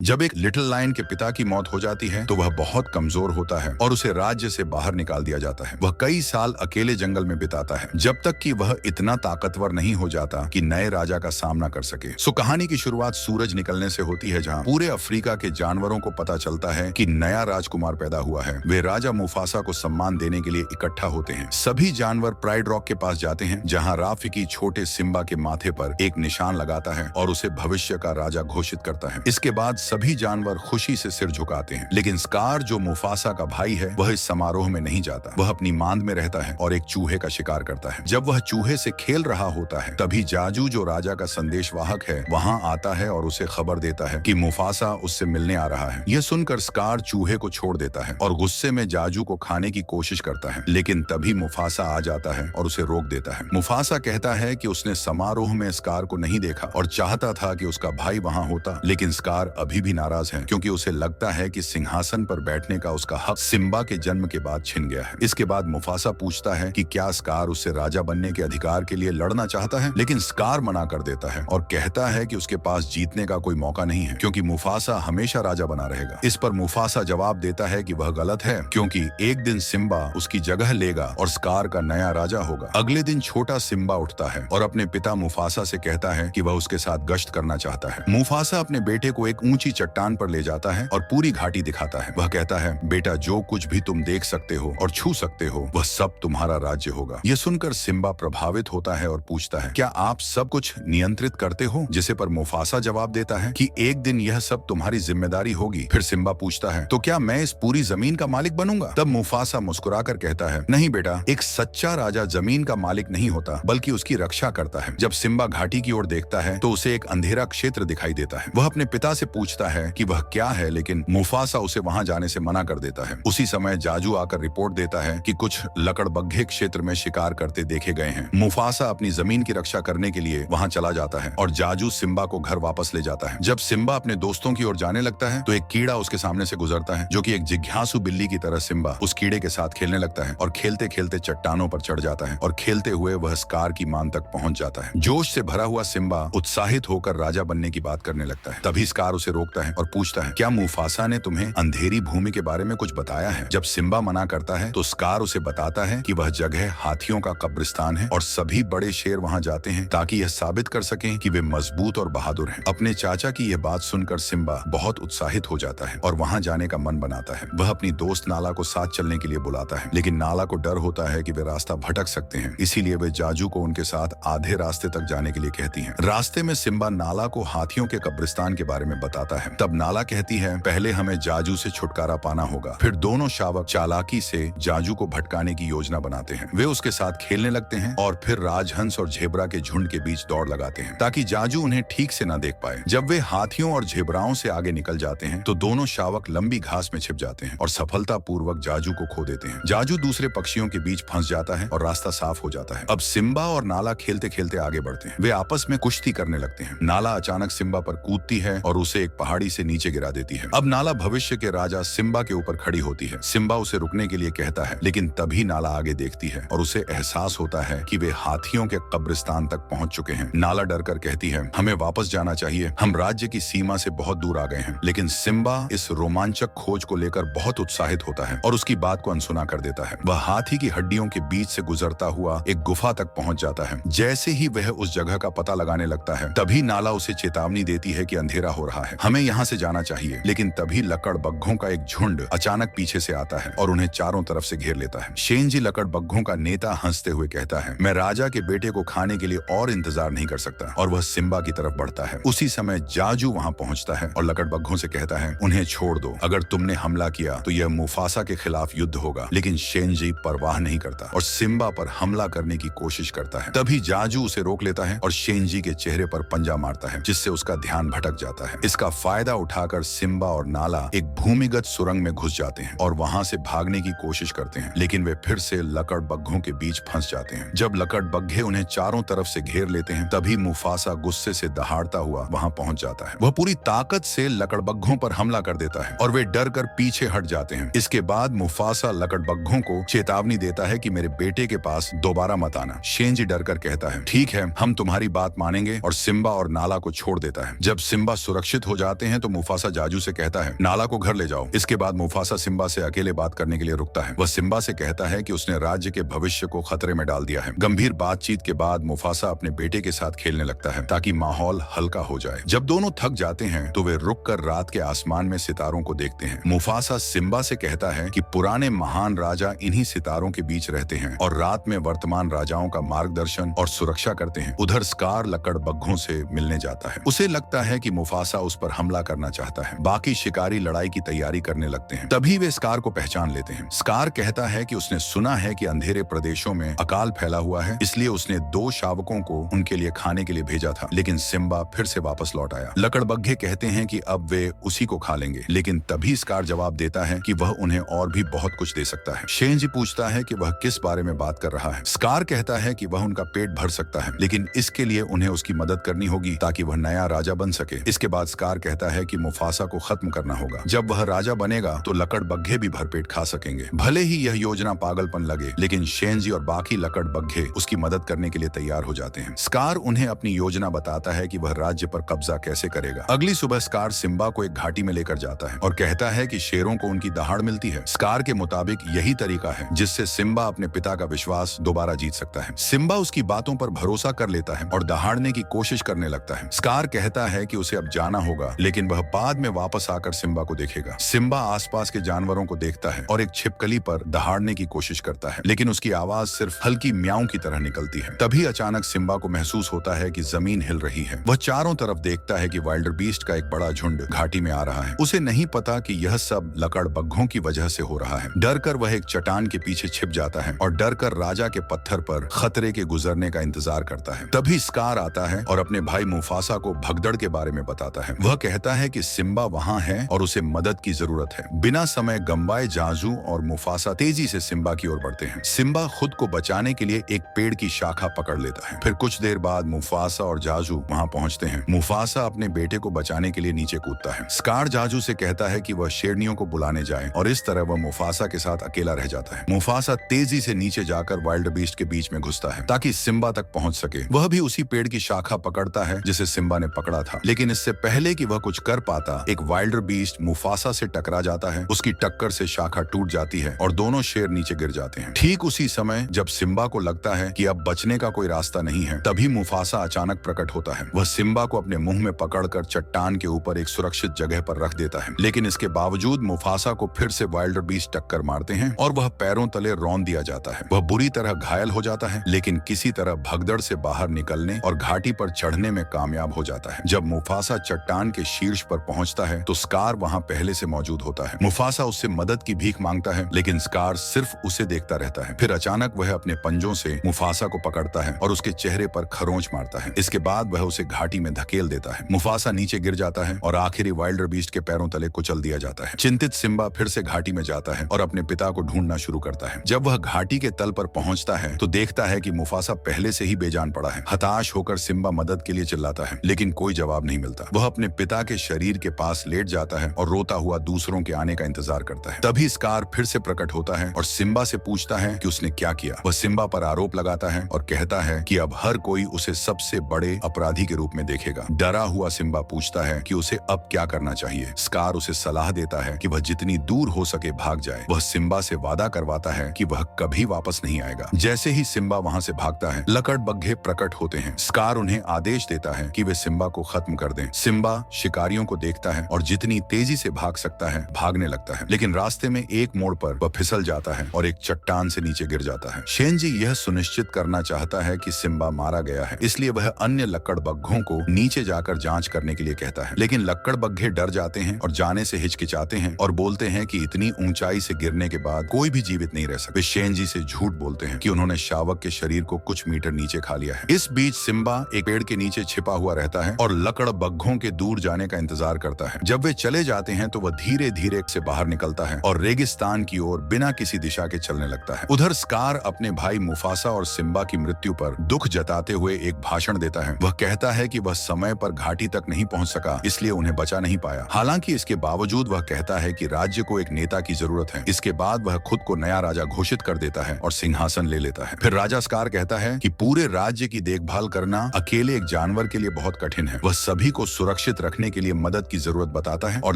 जब एक little lion के पिता की मौत हो जाती है तो वह बहुत कमजोर होता है और उसे राज्य से बाहर निकाल दिया जाता है। वह कई साल अकेले जंगल में बिताता है जब तक कि वह इतना ताकतवर नहीं हो जाता कि नए राजा का सामना कर सके। कहानी की शुरुआत सूरज निकलने से होती है, जहाँ पूरे अफ्रीका के जानवरों को पता चलता है कि नया राजकुमार पैदा हुआ है। वे राजा मुफासा को सम्मान देने के लिए इकट्ठा होते हैं। सभी जानवर प्राइड रॉक के पास जाते हैं, जहाँ राफिकी छोटे सिम्बा के माथे पर एक निशान लगाता है और उसे भविष्य का राजा घोषित करता है। इसके बाद सभी जानवर खुशी से सिर झुकाते हैं, लेकिन स्कार जो मुफासा का भाई है वह इस समारोह में नहीं जाता। वह अपनी मांद में रहता है और एक चूहे का शिकार करता है। जब वह चूहे से खेल रहा होता है तभी जाजू जो राजा का संदेशवाहक है वहां आता है और उसे खबर देता है कि मुफासा उससे मिलने आ रहा है। यह सुनकर स्कार चूहे को छोड़ देता है और गुस्से में जाजू को खाने की कोशिश करता है, लेकिन तभी मुफासा आ जाता है और उसे रोक देता है। मुफासा कहता है कि उसने समारोह में स्कार को नहीं देखा और चाहता था कि उसका भाई वहां होता, लेकिन स्कार अभी भी नाराज है क्योंकि उसे लगता है कि सिंहासन पर बैठने का उसका हक सिम्बा के जन्म के बाद छिन गया है। इसके बाद मुफासा पूछता है कि क्या स्कार उससे राजा बनने के अधिकार के लिए लड़ना चाहता है, लेकिन स्कार मना कर देता है और कहता है कि उसके पास जीतने का कोई मौका नहीं है क्योंकि मुफासा हमेशा राजा बना रहेगा। इस पर मुफासा जवाब देता है कि वह गलत है क्योंकि एक दिन सिम्बा उसकी जगह लेगा और स्कार का नया राजा होगा। अगले दिन छोटा सिम्बा उठता है और अपने पिता मुफासा से कहता है कि वह उसके साथ गश्त करना चाहता है। मुफासा अपने बेटे को एक ऊंची चट्टान पर ले जाता है और पूरी घाटी दिखाता है। वह कहता है, बेटा जो कुछ भी तुम देख सकते हो और छू सकते हो वह सब तुम्हारा राज्य होगा। यह सुनकर सिम्बा प्रभावित होता है और पूछता है, क्या आप सब कुछ नियंत्रित करते हो? जिसे पर मुफासा जवाब देता है कि एक दिन यह सब तुम्हारी जिम्मेदारी होगी। फिर सिम्बा पूछता है, तो क्या मैं इस पूरी जमीन का मालिक बनूंगा? तब मुफासा मुस्कुराकर कहता है, नहीं बेटा, एक सच्चा राजा जमीन का मालिक नहीं होता बल्कि उसकी रक्षा करता है। जब सिम्बा घाटी की ओर देखता है तो उसे एक अंधेरा क्षेत्र दिखाई देता है। वह अपने पिता से पूछता है कि वह क्या है, लेकिन मुफासा उसे वहां जाने से मना कर देता है। उसी समय जाजू आकर रिपोर्ट देता है कि कुछ लकड़बग्घे क्षेत्र में शिकार करते देखे गए हैं। मुफासा अपनी जमीन की रक्षा करने के लिए वहां चला जाता है और जाजू सिम्बा को घर वापस ले जाता है। जब सिम्बा अपने दोस्तों की ओर जाने लगता है तो एक कीड़ा उसके सामने से गुजरता है, जो कि एक जिज्ञासु बिल्ली की तरह सिम्बा उस कीड़े के साथ खेलने लगता है और खेलते खेलते चट्टानों पर चढ़ जाता है और खेलते हुए वह स्कार की मान तक पहुंच जाता है। जोश से भरा हुआ सिम्बा उत्साहित होकर राजा बनने की बात करने लगता है। तभी स्कार उसे रोकता है और पूछता है, क्या मुफासा ने तुम्हें अंधेरी भूमि के बारे में कुछ बताया है? जब सिम्बा मना करता है तो स्कार उसे बताता है कि वह जगह हाथियों का कब्रिस्तान है और सभी बड़े शेर वहां जाते हैं ताकि यह साबित कर सकें कि वे मजबूत और बहादुर हैं। अपने चाचा की यह बात सुनकर सिम्बा बहुत उत्साहित हो जाता है और वहां जाने का मन बनाता है। वह अपनी दोस्त नाला को साथ चलने के लिए बुलाता है, लेकिन नाला को डर होता है कि वे रास्ता भटक सकते हैं, इसीलिए वे जाजू को उनके साथ आधे रास्ते तक जाने के लिए कहती है। रास्ते में सिम्बा नाला को हाथियों के कब्रिस्तान के बारे में बताता है। तब नाला कहती है, पहले हमें जाजू से छुटकारा पाना होगा। फिर दोनों शावक चालाकी से जाजू को भटकाने की योजना बनाते हैं। वे उसके साथ खेलने लगते हैं और फिर राजहंस और झेबरा के झुंड के बीच दौड़ लगाते हैं ताकि जाजू उन्हें ठीक से न देख पाए। जब वे हाथियों और झेबराओं से आगे निकल जाते हैं तो दोनों शावक लंबी घास में छिप जाते हैं और सफलतापूर्वक जाजू को खो देते हैं। जाजू दूसरे पक्षियों के बीच फंस जाता है और रास्ता साफ हो जाता है। अब सिम्बा और नाला खेलते खेलते आगे बढ़ते हैं। वे आपस में कुश्ती करने लगते हैं। नाला अचानक सिम्बा पर कूदती है और उसे एक पहाड़ी से नीचे गिरा देती है। अब नाला भविष्य के राजा सिम्बा के ऊपर खड़ी होती है। सिम्बा उसे रुकने के लिए कहता है, लेकिन तभी नाला आगे देखती है और उसे एहसास होता है कि वे हाथियों के कब्रिस्तान तक पहुंच चुके हैं। नाला डरकर कहती है, हमें वापस जाना चाहिए, हम राज्य की सीमा से बहुत दूर आ गए हैं। लेकिन सिम्बा इस रोमांचक खोज को लेकर बहुत उत्साहित होता है और उसकी बात को अनसुना कर देता है। वह हाथी की हड्डियों के बीच से गुजरता हुआ एक गुफा तक पहुंच जाता है। जैसे ही वह उस जगह का पता लगाने लगता है तभी नाला उसे चेतावनी देती है कि अंधेरा हो रहा है, हमें यहाँ से जाना चाहिए। लेकिन तभी लकड़बग्घों का एक झुंड अचानक पीछे से आता है और उन्हें चारों तरफ से घेर लेता है। शेनजी लकड़बग्घों का नेता हंसते हुए कहता है, मैं राजा के बेटे को खाने के लिए और इंतजार नहीं कर सकता, और वह सिम्बा की तरफ बढ़ता है। उसी समय जाजू वहां पहुंचता है और लकड़बग्घों से कहता है, उन्हें छोड़ दो, अगर तुमने हमला किया तो यह मुफासा के खिलाफ युद्ध होगा। लेकिन शेनजी परवाह नहीं करता और सिम्बा पर हमला करने की कोशिश करता है। तभी जाजू उसे रोक लेता है और शेनजी के चेहरे पर पंजा मारता है, जिससे उसका ध्यान भटक जाता है। इसका फायदा उठाकर सिम्बा और नाला एक भूमिगत सुरंग में घुस जाते हैं और वहां से भागने की कोशिश करते हैं, लेकिन वे फिर से लकड़बग्घों के बीच फंस जाते हैं। जब लकड़बग्घे उन्हें चारों तरफ से घेर लेते हैं तभी मुफासा गुस्से से दहाड़ता हुआ वहां पहुंच जाता है। वह पूरी ताकत से लकड़बग्घों पर हमला कर देता है और वे डर कर पीछे हट जाते हैं। इसके बाद मुफासा लकड़बग्घों को चेतावनी देता है कि मेरे बेटे के पास दोबारा मत आना। शेनजी डर कर कहता है, ठीक है, हम तुम्हारी बात मानेंगे, और सिम्बा और नाला को छोड़ देता है। जब सिम्बा सुरक्षित हो जाता जाते हैं तो मुफासा जाजू से कहता है नाला को घर ले जाओ। इसके बाद मुफासा सिम्बा से अकेले बात करने के लिए रुकता है। वह सिम्बा से कहता है कि उसने राज्य के भविष्य को खतरे में डाल दिया है। गंभीर बातचीत के बाद मुफासा अपने बेटे के साथ खेलने लगता है ताकि माहौल हल्का हो जाए। जब दोनों थक जाते हैं तो वे रुककर रात के आसमान में सितारों को देखते हैं। मुफासा सिम्बा से कहता है कि पुराने महान राजा इन्हीं सितारों के बीच रहते हैं और रात में वर्तमान राजाओं का मार्गदर्शन और सुरक्षा करते हैं। उधर स्कार लकड़बग्घों से मिलने जाता है। उसे लगता है कि मुफासा उस पर हमला करना चाहता है। बाकी शिकारी लड़ाई की तैयारी करने लगते हैं। तभी वे स्कार को पहचान लेते हैं। स्कार कहता है कि उसने सुना है कि अंधेरे प्रदेशों में अकाल फैला हुआ है, इसलिए उसने 2 शावकों को उनके लिए खाने के लिए भेजा था, लेकिन सिम्बा फिर से वापस लौट आया। लकड़बग्घे कहते हैं कि अब वे उसी को खा लेंगे, लेकिन तभी स्कार जवाब देता है कि वह उन्हें और भी बहुत कुछ दे सकता है। शेंजी पूछता है कि वह किस बारे में बात कर रहा है। स्कार कहता है कि वह उनका पेट भर सकता है, लेकिन इसके लिए उन्हें उसकी मदद करनी होगी ताकि वह नया राजा बन सके। इसके बाद स्कार कहता है कि मुफासा को खत्म करना होगा। जब वह राजा बनेगा तो लकड़बग्घे भी भरपेट खा सकेंगे। भले ही यह योजना पागलपन लगे, लेकिन शेंजी और बाकी लकड़बग्घे उसकी मदद करने के लिए तैयार हो जाते हैं। स्कार उन्हें अपनी योजना बताता है कि वह राज्य पर कब्जा कैसे करेगा। अगली सुबह स्कार सिम्बा को एक घाटी में लेकर जाता है और कहता है कि शेरों को उनकी दहाड़ मिलती है। स्कार के मुताबिक यही तरीका है जिससे सिम्बा अपने पिता का विश्वास दोबारा जीत सकता है। सिम्बा उसकी बातों पर भरोसा कर लेता है और दहाड़ने की कोशिश करने लगता है। स्कार कहता है कि उसे अब जाना होगा, लेकिन वह बाद में वापस आकर सिम्बा को देखेगा। सिम्बा आसपास के जानवरों को देखता है और एक छिपकली पर दहाड़ने की कोशिश करता है, लेकिन उसकी आवाज सिर्फ हल्की म्याऊं की तरह निकलती है। तभी अचानक सिम्बा को महसूस होता है कि जमीन हिल रही है। वह चारों तरफ देखता है कि वाइल्डर बीस्ट का एक बड़ा झुंड घाटी में आ रहा है। उसे नहीं पता कि यह सब लकड़बग्घों की वजह से हो रहा है। डरकर वह एक चट्टान के पीछे छिप जाता है और डरकर राजा के पत्थर पर खतरे के गुजरने का इंतजार करता है। तभी स्कार आता है और अपने भाई मुफासा को भगदड़ के बारे में बताता है। वह कहता है कि सिम्बा वहां है और उसे मदद की जरूरत है। बिना समय गंबाए जाजू और मुफासा तेजी से सिम्बा की ओर बढ़ते हैं। सिम्बा खुद को बचाने के लिए एक पेड़ की शाखा पकड़ लेता है। फिर कुछ देर बाद मुफासा और जाजू वहां पहुंचते हैं। मुफासा अपने बेटे को बचाने के लिए नीचे कूदता है। स्कार जाजू से कहता है कि वह शेरनियों को बुलाने जाए और इस तरह वह मुफासा के साथ अकेला रह जाता है। मुफासा तेजी से नीचे जाकर वाइल्डर बीस्ट के बीच में घुसता है ताकि सिम्बा तक पहुंच सके। वह भी उसी पेड़ की शाखा पकड़ता है जिसे सिम्बा ने पकड़ा था, लेकिन इससे पहले कि वह कुछ कर पाता, एक वाइल्डर बीस्ट मुफासा से टकरा जाता है। उसकी टक्कर से शाखा टूट जाती है और दोनों शेर नीचे गिर जाते हैं। ठीक उसी समय जब सिम्बा को लगता है कि अब बचने का कोई रास्ता नहीं है, तभी मुफासा अचानक प्रकट होता है। वह सिम्बा को अपने मुंह में पकड़कर चट्टान के ऊपर एक सुरक्षित जगह पर रख देता है, लेकिन इसके बावजूद मुफासा को फिर से वाइल्डर बीस्ट टक्कर मारते हैं और वह पैरों तले रौंद दिया जाता है। वह बुरी तरह घायल हो जाता है, लेकिन किसी तरह भगदड़ से बाहर निकलने और घाटी पर चढ़ने में कामयाब हो जाता है। जब मुफासा चट्टान के शीर्ष पर पहुंचता है तो स्कार वहां पहले से मौजूद होता है। मुफासा उससे मदद की भीख मांगता है, लेकिन स्कार सिर्फ उसे देखता रहता है। फिर अचानक वह अपने पंजों से मुफासा को पकड़ता है और उसके चेहरे पर खरोंच मारता है। इसके बाद वह उसे घाटी में धकेल देता है। मुफासा नीचे गिर जाता है और आखिरी वाइल्डर बीस्ट के पैरों तले कुचल दिया जाता है। चिंतित सिम्बा फिर से घाटी में जाता है और अपने पिता को ढूंढना शुरू करता है। जब वह घाटी के तल पर पहुंचता है तो देखता है कि मुफासा पहले से ही बेजान पड़ा है। हताश होकर सिम्बा मदद के लिए चिल्लाता है, लेकिन कोई जवाब नहीं मिलता। वह अपने पिता के शरीर के पास लेट जाता है और रोता हुआ दूसरों के आने का इंतजार करता है। तभी स्कार फिर से प्रकट होता है और सिम्बा से पूछता है कि उसने क्या किया। वह सिम्बा पर आरोप लगाता है और कहता है कि अब हर कोई उसे सबसे बड़े अपराधी के रूप में देखेगा। डरा हुआ सिम्बा पूछता है कि उसे अब क्या करना चाहिए। स्कार उसे सलाह देता है कि वह जितनी दूर हो सके भाग जाए। वह सिम्बा से वादा करवाता है कि वह कभी वापस नहीं आएगा। जैसे ही सिम्बा वहां से भागता है, लकड़बग्घे प्रकट होते हैं। स्कार उन्हें आदेश देता है कि वे सिम्बा को खत्म कर दें। सिम्बा शिकारियों को देखता है और जितनी तेजी से भाग सकता है भागने लगता है, लेकिन रास्ते में एक मोड़ पर वह फिसल जाता है और एक चट्टान से नीचे गिर जाता है। शेंजी यह सुनिश्चित करना चाहता है कि सिम्बा मारा गया है, इसलिए वह अन्य लकड़बग्घों को नीचे जाकर जांच करने के लिए कहता है, लेकिन लकड़बग्घे डर जाते हैं और जाने से हिचकिचाते हैं और बोलते हैं कि इतनी ऊंचाई से गिरने के बाद कोई भी जीवित नहीं रह सकता। वे शेंजी से झूठ बोलते हैं कि उन्होंने शावक के शरीर को कुछ मीटर नीचे खा लिया है। इस बीच सिम्बा एक पेड़ के नीचे छिपा हुआ रहता है और लकड़बग्घों के दूर जाने का इंतजार करता है। जब वे चले जाते हैं तो वह धीरे धीरे से बाहर निकलता है और रेगिस्तान की ओर बिना किसी दिशा के चलने लगता है। उधर स्कार अपने भाई मुफासा और सिम्बा की मृत्यु पर दुख जताते हुए एक भाषण देता है। वह कहता है कि वह समय पर घाटी तक नहीं पहुंच सका, इसलिए उन्हें बचा नहीं पाया। हालांकि इसके बावजूद वह कहता है कि राज्य को एक नेता की जरूरत है। इसके बाद वह खुद को नया राजा घोषित कर देता है और सिंहासन ले लेता है। फिर राजा स्कार कहता है कि पूरे राज्य की देखभाल करना अकेले एक जानवर के लिए बहुत कठिन है। वह सभी को सुरक्षित रखने रखने के लिए मदद की जरूरत बताता है और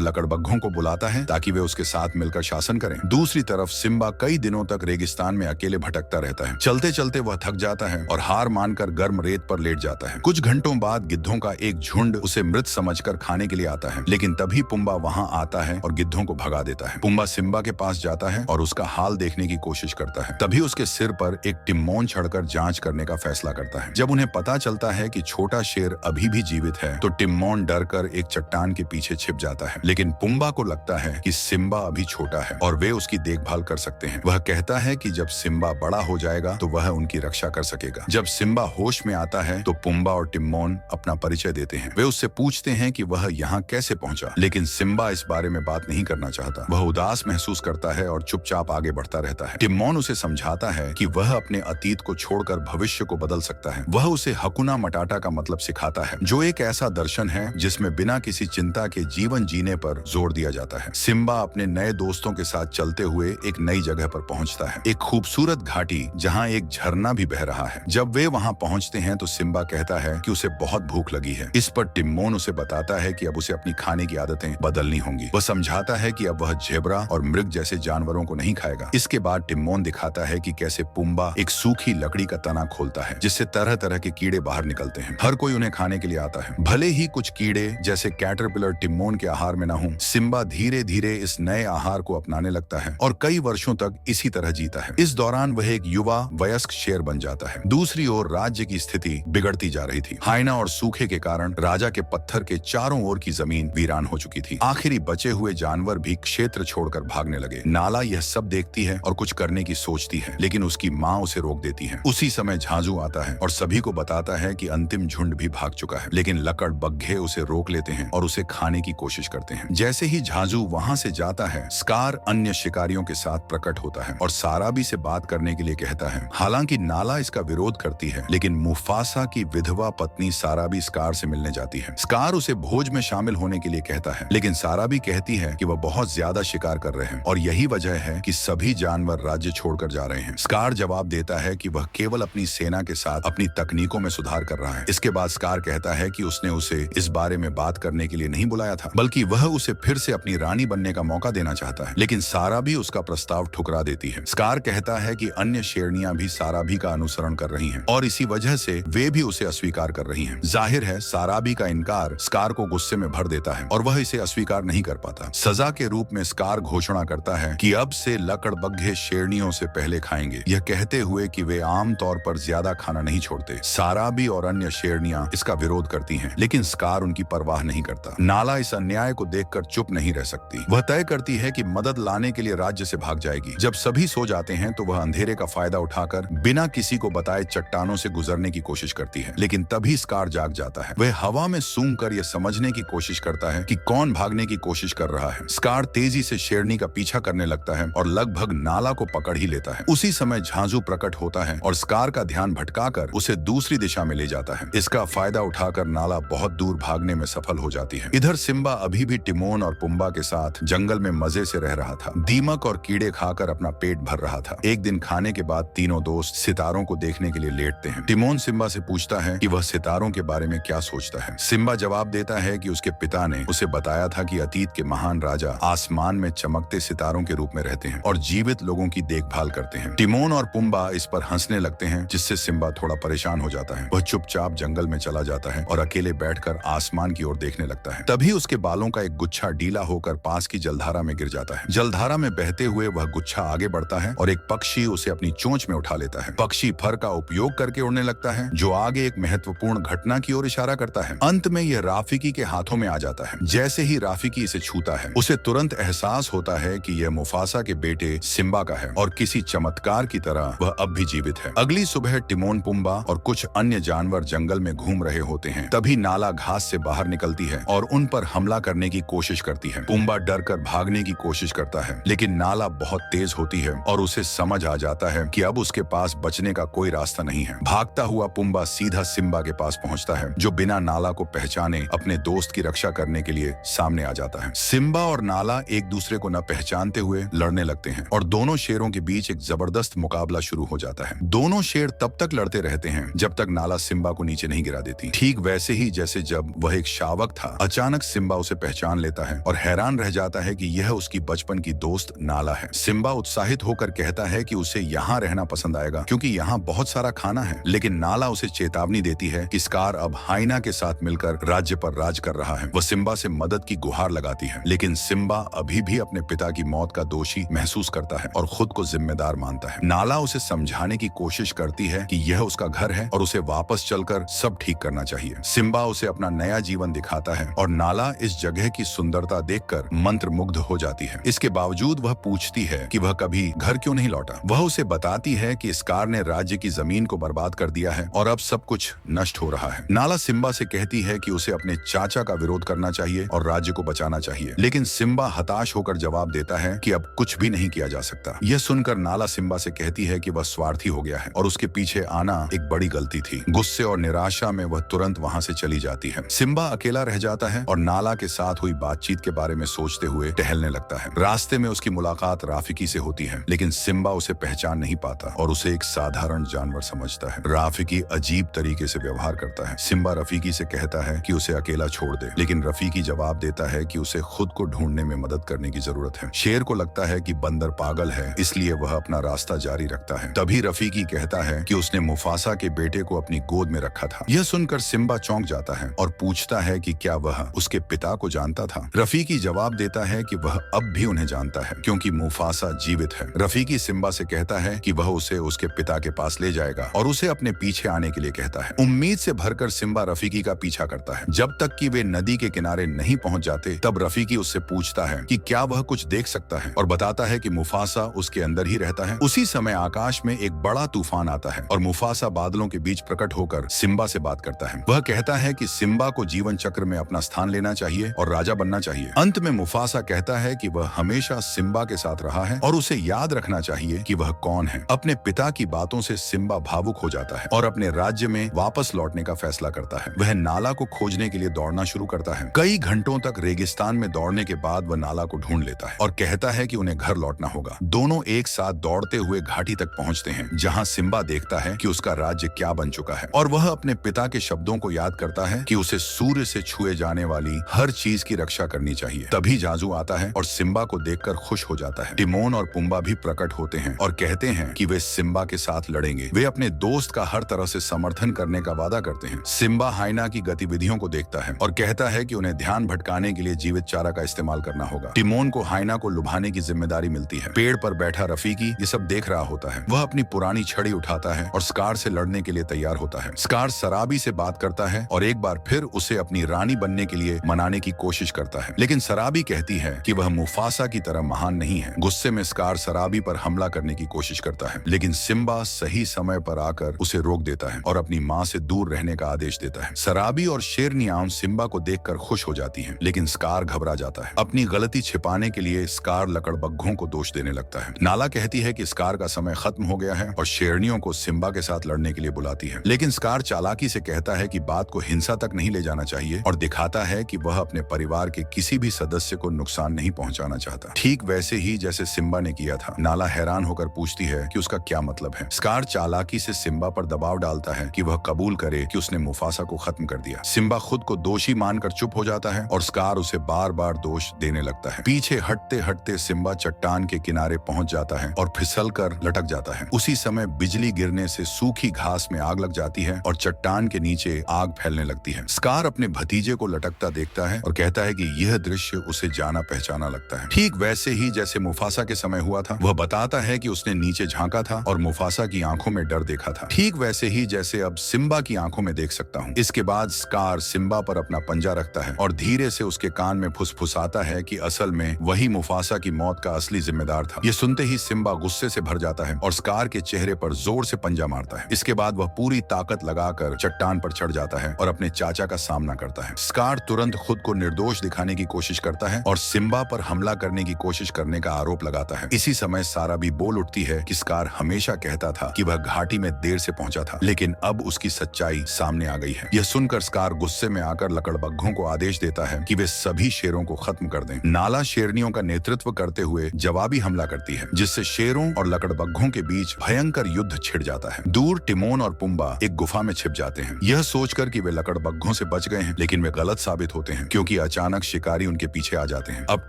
लकड़बग्घों को बुलाता है ताकि वे उसके साथ मिलकर शासन करें। दूसरी तरफ सिम्बा कई दिनों तक रेगिस्तान में अकेले भटकता रहता है। चलते चलते वह थक जाता है और हार मानकर गर्म रेत पर लेट जाता है। कुछ घंटों बाद गिद्धों का एक झुंड उसे मृत समझकर खाने के लिए आता है, लेकिन तभी पुम्बा वहां आता है और गिद्धों को भगा देता है। पुम्बा सिम्बा के पास जाता है और उसका हाल देखने की कोशिश करता है। तभी उसके सिर पर एक टिम्मोन चढ़कर जांच करने का फैसला करता है। जब उन्हें पता चलता है कि छोटा शेर अभी भी जीवित है तो टिम्मोन डरकर एक चट्टान के पीछे छिप जाता है, लेकिन पुम्बा को लगता है कि सिम्बा अभी छोटा है और वे उसकी देखभाल कर सकते हैं। वह कहता है कि जब सिम्बा बड़ा हो जाएगा तो वह उनकी रक्षा कर सकेगा। जब सिम्बा होश में आता है तो पुम्बा और टिम्मोन अपना परिचय देते हैं। वे उससे पूछते हैं कि वह यहाँ कैसे पहुंचा, लेकिन सिम्बा इस बारे में बात नहीं करना चाहता। वह उदास महसूस करता है और चुपचाप आगे बढ़ता रहता है। टिम्मोन उसे समझाता है कि वह अपने अतीत को छोड़कर भविष्य को बदल सकता है। वह उसे हकुना मटाटा का मतलब सिखाता है, जो एक ऐसा दर्शन है जिसमें बिना किसी चिंता के जीवन जीने पर जोर दिया जाता है। सिम्बा अपने नए दोस्तों के साथ चलते हुए एक नई जगह पर पहुंचता है, एक खूबसूरत घाटी जहां एक झरना भी बह रहा है। जब वे वहां पहुंचते हैं तो सिम्बा कहता है कि उसे बहुत भूख लगी है। इस पर टिम्मोन उसे बताता है कि अब उसे अपनी खाने की आदतें बदलनी होंगी। वह समझाता है कि अब वह जेब्रा और मृग जैसे जानवरों को नहीं खाएगा। इसके बाद टिम्मोन दिखाता है कि कैसे पुम्बा एक सूखी लकड़ी का तना खोलता है, जिससे तरह तरह के कीड़े बाहर निकलते हैं। हर कोई उन्हें खाने के लिए आता है। भले ही कुछ कीड़े जैसे कैटरपिलर टिम्मोन के आहार में न हों, सिम्बा धीरे धीरे इस नए आहार को अपनाने लगता है और कई वर्षों तक इसी तरह जीता है। इस दौरान वह एक युवा वयस्क शेर बन जाता है। दूसरी ओर राज्य की स्थिति बिगड़ती जा रही थी। हाइना और सूखे के कारण राजा के पत्थर के चारों ओर की जमीन वीरान हो चुकी थी। आखिरी बचे हुए जानवर भी क्षेत्र छोड़कर भागने लगे। नाला यह सब देखती है और कुछ करने की सोचती है, लेकिन उसकी माँ उसे रोक देती है। उसी समय झांझू आता है और सभी को बताता है कि अंतिम झुंड भी भाग चुका है, लेकिन लकड़बग्घे उसे रोक लेते हैं और उसे खाने की कोशिश करते हैं। जैसे ही झांझू वहां से जाता है, स्कार अन्य शिकारियों के साथ प्रकट होता है और साराबी से बात करने के लिए कहता है। हालांकि नाला इसका विरोध करती है, लेकिन मुफासा की विधवा पत्नी साराबी स्कार से मिलने जाती है। स्कार उसे भोज में शामिल होने के लिए कहता है, लेकिन साराबी कहती है कि वह बहुत ज्यादा शिकार कर रहे हैं और यही वजह है कि सभी जानवर राज्य छोड़कर जा रहे हैं। स्कार जवाब देता है कि वह केवल अपनी सेना के साथ अपनी तकनीकों में सुधार कर रहा है। इसके बाद स्कार कहता है कि उसने उसे इस बारे में बात करने के लिए नहीं बुलाया था, बल्कि वह उसे फिर से अपनी रानी बनने का मौका देना चाहता है। लेकिन साराबी उसका प्रस्ताव ठुकरा देती है। स्कार कहता है कि अन्य शेरनियां भी साराबी का अनुसरण कर रही हैं और इसी वजह से वे भी उसे अस्वीकार कर रही हैं। जाहिर है साराबी का इनकार स्कार को गुस्से में भर देता है और वह इसे अस्वीकार नहीं कर पाता। सजा के रूप में स्कार घोषणा करता है कि अब से लकड़बग्घे शेरनियों से पहले खाएंगे, यह कहते हुए कि वे आम तौर पर ज्यादा खाना नहीं छोड़ते। साराबी और अन्य शेरनियां इसका विरोध करती हैं, लेकिन स्कार उनकी परवाह नहीं करता। नाला इस अन्याय को देखकर चुप नहीं रह सकती। वह तय करती है कि मदद लाने के लिए राज्य से भाग जाएगी। जब सभी सो जाते हैं तो वह अंधेरे का फायदा उठाकर बिना किसी को बताए चट्टानों से गुजरने की कोशिश करती है, लेकिन तभी स्कार जाग जाता है। वह हवा में सूंघकर यह समझने की कोशिश करता है कि कौन भागने की कोशिश कर रहा है। स्कार तेजी से शेरनी का पीछा करने लगता है और लगभग नाला को पकड़ ही लेता है। उसी समय झांझू प्रकट होता है और स्कार का ध्यान भटकाकर उसे दूसरी दिशा में ले जाता है। इसका फायदा उठाकर नाला बहुत दूर भागने में सफल हो जाती है। इधर सिम्बा अभी भी टिमोन और पुम्बा के साथ जंगल में मजे से रह रहा था। दीमक और कीड़े खाकर अपना पेट भर रहा था। एक दिन खाने के बाद तीनों दोस्त सितारों को देखने के लिए लेटते हैं। टिमोन सिम्बा से पूछता है कि वह सितारों के बारे में क्या सोचता है। सिम्बा जवाब देता है कि उसके पिता ने उसे बताया था कि अतीत के महान राजा आसमान में चमकते सितारों के रूप में रहते हैं और जीवित लोगों की देखभाल करते हैं। टिमोन और पुम्बा इस पर हंसने लगते हैं, जिससे सिम्बा थोड़ा परेशान हो जाता है। वह चुपचाप जंगल में चला जाता है और अकेले बैठकर आसमान की ओर देखने लगता है। तभी उसके बालों का एक गुच्छा ढीला होकर पास की जलधारा में गिर जाता है। जलधारा में बहते हुए वह गुच्छा आगे बढ़ता है और एक पक्षी उसे अपनी चोंच में उठा लेता है। पक्षी फर का उपयोग करके उड़ने लगता है, जो आगे एक महत्वपूर्ण घटना की ओर इशारा करता है। अंत में यह राफिकी के हाथों में आ जाता है। जैसे ही राफिकी इसे छूता है, उसे तुरंत एहसास होता है कि यह मुफासा के बेटे सिम्बा का है और किसी चमत्कार की तरह वह अब भी जीवित है। अगली सुबह टिमोन, पुम्बा और कुछ अन्य जानवर जंगल में घूम रहे होते हैं। तभी नाला घास से बाहर निकलती है और उन पर हमला करने की कोशिश करती है। पुम्बा डरकर भागने की कोशिश करता है, लेकिन नाला बहुत तेज होती है और उसे समझ आ जाता है कि अब उसके पास बचने का कोई रास्ता नहीं है। भागता हुआ पुम्बा सीधा सिम्बा के पास पहुंचता है, जो बिना नाला को पहचाने अपने दोस्त की रक्षा करने के लिए सामने आ जाता है। सिम्बा और नाला एक दूसरे को न पहचानते हुए लड़ने लगते हैं और दोनों शेरों के बीच एक जबरदस्त मुकाबला शुरू हो जाता है। दोनों शेर तब तक लड़ते रहते हैं जब तक नाला सिम्बा को नीचे नहीं गिरा देती। ठीक वैसे ही जैसे जब वह एक भावुक था। अचानक सिम्बा उसे पहचान लेता है और हैरान रह जाता है कि यह उसकी बचपन की दोस्त नाला है। सिम्बा उत्साहित होकर कहता है कि उसे यहाँ रहना पसंद आएगा क्योंकि यहाँ बहुत सारा खाना है, लेकिन नाला उसे चेतावनी देती है कि स्कार अब हाइना के साथ मिलकर राज्य पर राज कर रहा है। वह सिम्बा से मदद की गुहार लगाती है, लेकिन सिम्बा अभी भी अपने पिता की मौत का दोषी महसूस करता है और खुद को जिम्मेदार मानता है। नाला उसे समझाने की कोशिश करती है कि यह उसका घर है और उसे वापस चलकर सब ठीक करना चाहिए। सिम्बा उसे अपना नया जीवन दिखाता है और नाला इस जगह की सुंदरता देखकर मंत्रमुग्ध हो जाती है। इसके बावजूद वह पूछती है कि वह कभी घर क्यों नहीं लौटा। वह उसे बताती है कि स्कार ने राज्य की जमीन को बर्बाद कर दिया है और अब सब कुछ नष्ट हो रहा है। नाला सिम्बा से कहती है कि उसे अपने चाचा का विरोध करना चाहिए और राज्य को बचाना चाहिए, लेकिन सिम्बा हताश होकर जवाब देता है कि अब कुछ भी नहीं किया जा सकता। यह सुनकर नाला सिम्बा से कहती है कि वह स्वार्थी हो गया है और उसके पीछे आना एक बड़ी गलती थी। गुस्से और निराशा में वह तुरंत वहां से चली जाती है। सिम्बा अकेला रह जाता है और नाला के साथ हुई बातचीत के बारे में सोचते हुए टहलने लगता है। रास्ते में उसकी मुलाकात राफिकी से होती है, लेकिन सिम्बा उसे पहचान नहीं पाता और उसे एक साधारण जानवर समझता है। राफिकी अजीब तरीके से व्यवहार करता है। सिम्बा रफीकी से कहता है कि उसे अकेला छोड़ दे, लेकिन रफीकी जवाब देता है कि उसे खुद को ढूंढने में मदद करने की जरूरत है। शेर को लगता है कि बंदर पागल है, इसलिए वह अपना रास्ता जारी रखता है। तभी रफीकी कहता है कि उसने मुफासा के बेटे को अपनी गोद में रखा था। यह सुनकर सिम्बा चौंक जाता है और पूछता है कि क्या वह उसके पिता को जानता था। रफीकी जवाब देता है कि वह अब भी उन्हें जानता है क्योंकि मुफासा जीवित है। रफीकी सिम्बा से कहता है कि वह उसे उसके पिता के पास ले जाएगा और उसे अपने पीछे आने के लिए कहता है। उम्मीद से भरकर सिम्बा रफीकी का पीछा करता है। जब तक कि वे नदी के किनारे नहीं पहुंच जाते, तब रफीकी उससे पूछता है कि क्या वह कुछ देख सकता है और बताता है कि मुफासा उसके अंदर ही रहता है। उसी समय आकाश में एक बड़ा तूफान आता है और मुफासा बादलों के बीच प्रकट होकर सिम्बा से बात करता है। वह कहता है कि सिम्बा को जीवन चक्र में अपना स्थान लेना चाहिए और राजा बनना चाहिए। अंत में मुफासा कहता है कि वह हमेशा सिम्बा के साथ रहा है और उसे याद रखना चाहिए कि वह कौन है। अपने पिता की बातों से सिम्बा भावुक हो जाता है और अपने राज्य में वापस लौटने का फैसला करता है। वह नाला को खोजने के लिए दौड़ना शुरू करता है। कई घंटों तक रेगिस्तान में दौड़ने के बाद वह नाला को ढूंढ लेता है और कहता है कि उन्हें घर लौटना होगा। दोनों एक साथ दौड़ते हुए घाटी तक पहुंचते हैं, जहां सिम्बा देखता है कि उसका राज्य क्या बन चुका है और वह अपने पिता के शब्दों को याद करता है कि उसे सूर्य से छुए जाने वाली हर चीज की रक्षा करनी चाहिए। तभी जाजू आता है और सिम्बा को देखकर खुश हो जाता है। टिमोन और पुम्बा भी प्रकट होते हैं और कहते हैं कि वे सिम्बा के साथ लड़ेंगे। वे अपने दोस्त का हर तरह से समर्थन करने का वादा करते हैं। सिम्बा हाइना की गतिविधियों को देखता है और कहता है कि उन्हें ध्यान भटकाने के लिए जीवित चारा का इस्तेमाल करना होगा। टिमोन को हाइना को लुभाने की जिम्मेदारी मिलती है। पेड़ पर बैठा रफीकी ये सब देख रहा होता है। वह अपनी पुरानी छड़ी उठाता है और स्कार से लड़ने के लिए तैयार होता है। स्कार सराबी से बात करता है और एक बार फिर उसे अपनी रानी बनने के लिए मनाने की कोशिश करता है, लेकिन सराबी कहती है कि वह मुफासा की तरह महान नहीं है। गुस्से में स्कार सराबी पर हमला करने की कोशिश करता है, लेकिन सिम्बा सही समय पर आकर उसे रोक देता है और अपनी माँ से दूर रहने का आदेश देता है। सराबी और शेरनियां सिम्बा को देखकर खुश हो जाती हैं, लेकिन स्कार घबरा जाता है। अपनी गलती छिपाने के लिए स्कार लकड़बग्घों को दोष देने लगता है। नाला कहती है कि स्कार का समय खत्म हो गया है और शेरनियों को सिम्बा के साथ लड़ने के लिए बुलाती है, लेकिन स्कार चालाकी से कहता है कि बात को हिंसा तक नहीं ले जाना चाहिए और दिखाता है कि वह अपने परिवार के किसी भी सदस्य को नुकसान नहीं पहुंचाना चाहता। ठीक वैसे ही जैसे सिम्बा ने किया था। नाला हैरान होकर पूछती है कि उसका क्या मतलब है। स्कार चालाकी से सिम्बा पर दबाव डालता है कि वह कबूल करे कि उसने मुफासा को खत्म कर दिया। सिम्बा खुद को दोषी मानकर चुप हो जाता है और स्कार उसे बार बार दोष देने लगता है। पीछे हटते हटते सिम्बा चट्टान के किनारे पहुंच जाता है और फिसल कर लटक जाता है। उसी समय बिजली गिरने से सूखी घास में आग लग जाती है और चट्टान के नीचे आग फैलने लगती है। स्कार अपने भतीजे को लटकता देखता है और कहता है कि यह दृश्य उसे जाना पहचाना लगता है। ठीक वैसे ही जैसे मुफासा के समय हुआ था। वह बताता है कि उसने नीचे झांका था और मुफासा की आंखों में डर देखा था, ठीक वैसे ही जैसे अब सिम्बा की आंखों में देख सकता हूँ। इसके बाद स्कार सिम्बा पर अपना पंजा रखता है और धीरे से उसके कान में फुसफुसाता है कि असल में वही मुफासा की मौत का असली जिम्मेदार था। ये सुनते ही सिम्बा गुस्से से भर जाता है और स्कार के चेहरे पर जोर से पंजा मारता है। इसके बाद वह पूरी ताकत लगाकर चट्टान पर चढ़ जाता है और अपने चाचा का सामना करता है। स्कार तुरंत खुद को निर्दोष दिखाने की कोशिश करता है और सिम्बा पर हमला करने की कोशिश करने का आरोप लगाता है। इसी समय सारा भी बोल उठती है कि स्कार हमेशा कहता था कि वह घाटी में देर से पहुंचा था, लेकिन अब उसकी सच्चाई सामने आ गई है। यह सुनकर स्कार गुस्से में आकर लकड़बग्घों को आदेश देता है कि वे सभी शेरों को खत्म कर दें। नाला शेरनियों का नेतृत्व करते हुए जवाबी हमला करती है, जिससे शेरों और लकड़बग्घों के बीच भयंकर युद्ध छिड़ जाता है। दूर टिमोन और पुम्बा एक गुफा में छिप जाते हैं। यह सोचकर कि वे लकड़बग्घों से बच गए हैं, लेकिन वे गलत साबित होते हैं क्योंकि अचानक शिकारी उनके पीछे आ जाते हैं। अब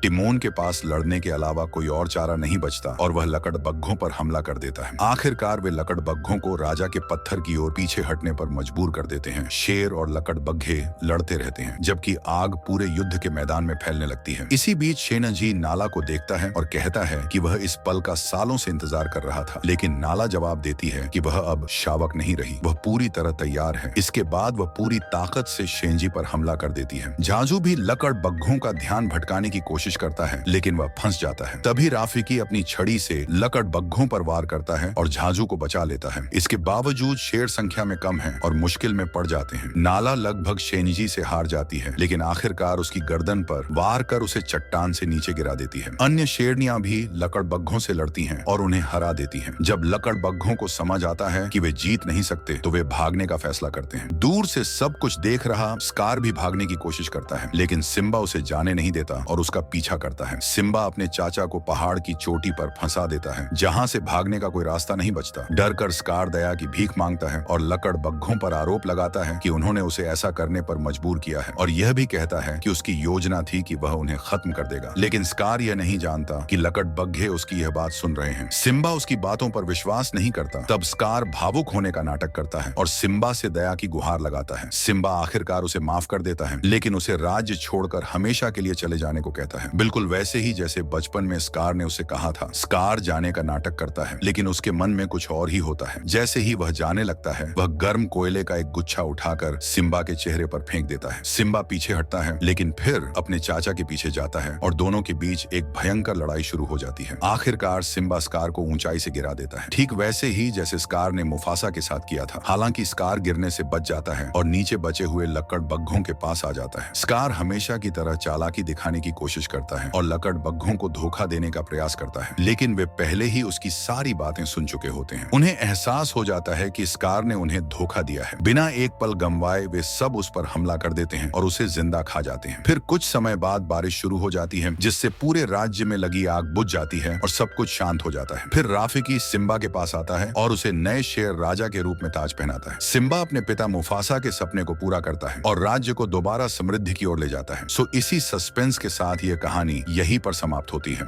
टिमोन के पास लड़ने के अलावा कोई और चारा नहीं बचता और वह लकड़बग्घों पर हमला कर देता है। आखिरकार वे लकड़बग्घों को राजा के पत्थर की ओर पीछे हटने पर मजबूर कर देते हैं। शेर और लकड़बग्घे लड़ते रहते हैं जबकि आग पूरे युद्ध के मैदान में फैलने लगती है। इसी बीच शेनजी नाला को देखता है और कहता है कि वह इस पल का सालों से इंतजार कर रहा था, लेकिन नाला जवाब देती है कि वह अब शावक नहीं रही, वह पूरी तरह तैयार है। इसके बाद वह पूरी ताकत से शेंजी पर हमला कर देती है। झांझू भी लकड़बग्घों का ध्यान भटकाने की कोशिश करता है लेकिन वह फंस जाता है। तभी राफिकी अपनी छड़ी से लकड़बग्घों पर वार करता है और झांझू को बचा लेता है। इसके बावजूद शेर संख्या में कम है और मुश्किल में पड़ जाते हैं। नाला लगभग शेंजी से हार जाती है लेकिन आखिरकार उसकी गर्दन पर वार कर उसे चट्टान से नीचे गिरा देती है। अन्य शेरनियां भी लकड़बग्घों से लड़ती हैं और उन्हें हरा देती हैं। जब लकड़बग्घों को समझ आता है कि वे जीत नहीं सकते तो वे भागने का फैसला करते हैं। दूर से सब कुछ देख रहा स्कार भी भागने की कोशिश करता है लेकिन सिम्बा उसे जाने नहीं देता और उसका पीछा करता है। सिम्बा अपने चाचा को पहाड़ की चोटी पर फंसा देता है जहां से भागने का कोई रास्ता नहीं बचता। डर कर स्कार दया की भीख मांगता है और लकड़बग्घों पर आरोप लगाता है कि उन्होंने उसे ऐसा करने पर मजबूर किया है और यह भी कहता है कि उसकी योजना थी कि वह उन्हें खत्म कर देगा। लेकिन स्कार यह नहीं जानता कि लकड़बग्घे उसकी यह बात सुन रहे हैं। सिम्बा उसकी बातों पर विश्वास नहीं करता। तब स्कार भावुक होने का नाटक करता है और सिम्बा से दया की गुहार लगाता है। सिम्बा आखिरकार उसे माफ कर देता है लेकिन उसे राज्य छोड़कर हमेशा के लिए चले जाने को कहता है, बिल्कुल वैसे ही जैसे बचपन में स्कार ने उसे कहा था। स्कार जाने का नाटक करता है लेकिन उसके मन में कुछ और ही होता है। जैसे ही वह जाने लगता है वह गर्म कोयले का एक गुच्छा उठाकर सिम्बा के चेहरे पर फेंक देता है। सिम्बा पीछे हटता है लेकिन फिर अपने चाचा के पीछे जाता है और दोनों के बीच एक भयंकर लड़ाई शुरू हो जाती है। आखिरकार सिम्बा स्कार को ऊंचाई से गिरा देता है, ठीक वैसे ही जैसे स्कार ने मुफासा के साथ किया था। हालांकि स्कार गिरने से बच जाता है और नीचे बचे हुए लकड़बग्घों के पास आ जाता है। स्कार हमेशा की तरह चालाकी दिखाने की कोशिश करता है और लकड़बग्घों को धोखा देने का प्रयास करता है लेकिन वे पहले ही उसकी सारी बातें सुन चुके होते हैं। उन्हें एहसास हो जाता है कि स्कार ने उन्हें धोखा दिया है। बिना एक पल गंवाए वे सब उस पर हमला कर देते हैं और उसे जिंदा खा जाते हैं। फिर कुछ समय बाद बारिश शुरू हो जाती है जिससे पूरे राज्य में लगी आग बुझ जाती है और सब कुछ शांत हो जाता है। फिर राफिकी सिम्बा के पास आता है और उसे नए शेर राजा के रूप में ताज पहनाता है। सिम्बा अपने पिता मुफासा के सपने को पूरा करता है और राज्य को दोबारा समृद्धि की ओर ले जाता है। सो इसी सस्पेंस के साथ ये कहानी यहीं पर समाप्त होती है।